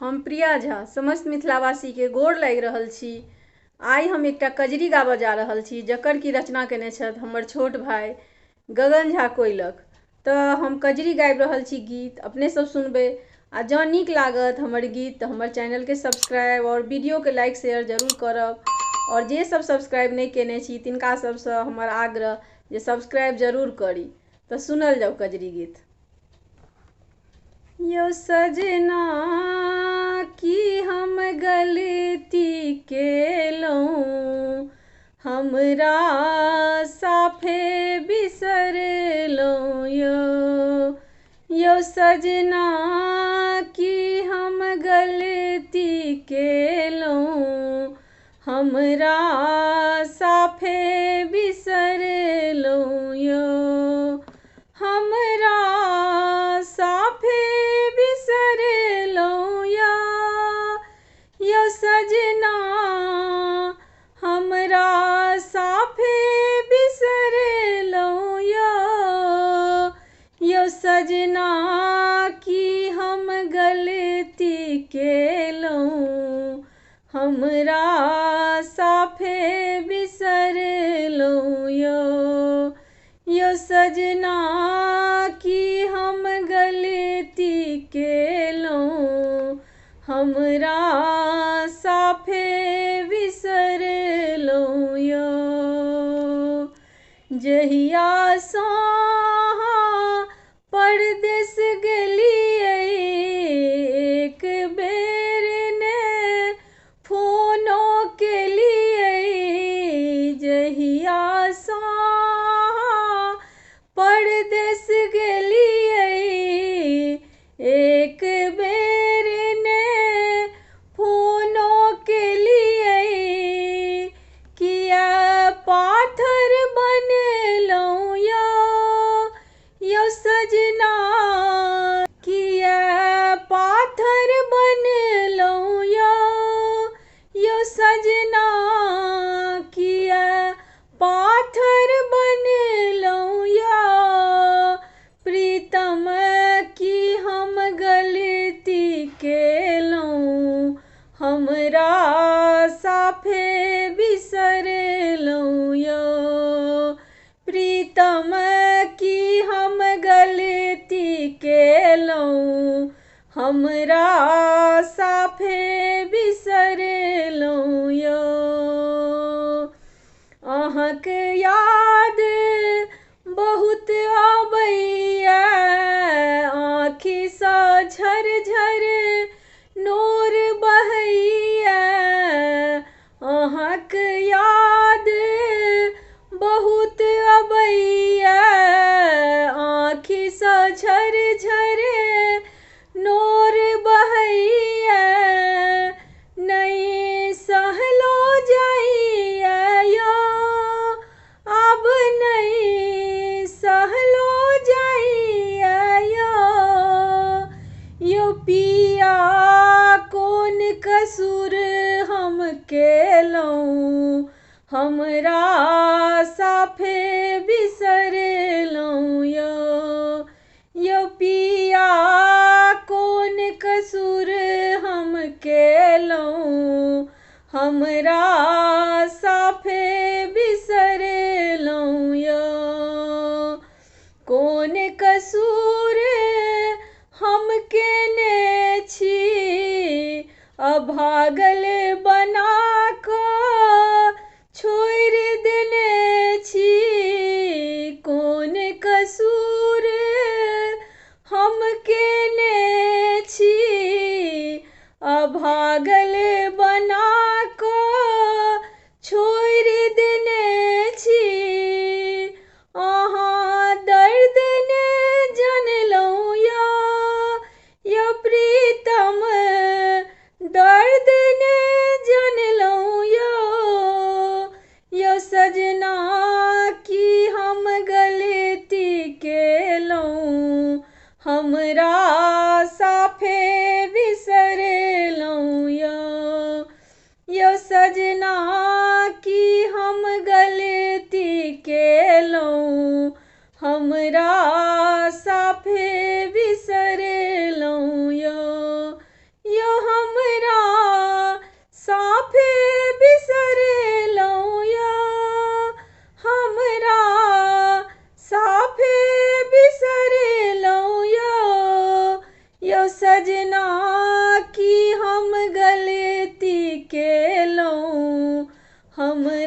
हम प्रिया झा समस्त मिथिलावासी के गोर लागि रहल छी। आइ हम एकटा कजरी गाबऽ जा रहल छी जकर की रचना केने छथि हमर छोट भाई गगन झा कोइलक। तऽ हम कजरी गाबि रहल छी, गीत अपने सब सुनबे। आ जँ नीक लागत हमर गीत तऽ हमर चैनल के सब्सक्राइब और वीडियो के लाइक शेयर जरूर करब। और जे सब सब्सक्राइब नहीं केने छी तिनका सबसँ हमर आग्रह जे सब्सक्राइब जरूर करी। तऽ सुनल जाऊ कजरी गीत। यो सजना की हम गलती केलहुँ, हमरा साफे बिसरलहुँ यो सजना की हम गलती केलहुँ, हमरा साफे बिसरलहुँ हमरा साफे बिसरलहुँ यो सजना हमरा साफे बिसरलहुँ यो सजना की हम गलती केलहुँ, हमरा साफे बिसरलहुँ यो सजना की हम गलती केलहुँ, हमरा साफे बिसरलहुँ जहियासँ परदेस गेलियै एक बेर ने फोनो केलियै जहियासँ परदेस गेलियै एक बेर ने फोनो केलियै किया पाथर बनलहुँ यो सजना किया पाथर बनलहुँ यो सजना किया पाथर बनलहुँ प्रीतम की हम गलती केलहुँ, हमरा साफे बिसरलहुँ प्रीतम की हम गलती केलहुँ, हमरा साफे बिसरलहुँ अहाँक याद बहुत आबैया आँखिसँ झरझर नोर बहैया अहाँक याद बहुत अबैया आँखिसँ झरझर नोर बहैया नहीं सहलो जाइया अब नहीं सहलो जाइया यो पिया कोन कसूर हम केलहुँ, हमरा साफे बिसरलहुँ यो पिया कोन कसूर हम केलहुँ, हमरा साफे बिसरलहुँ कोन कसूर हम केने छी अभागल बना कऽ छोड़ि देने छी कोन कसूर हम केने छी अभागल बना कऽ छोड़ि देने छी अहाँ दर्द ने जनलहुँ यो प्रीतम दर्द ने जनलहुँ यो सजना की हम गलती केलहुँ, हमरा साफे बिसरलहुँ सजना की हम गलती केलहुँ, हम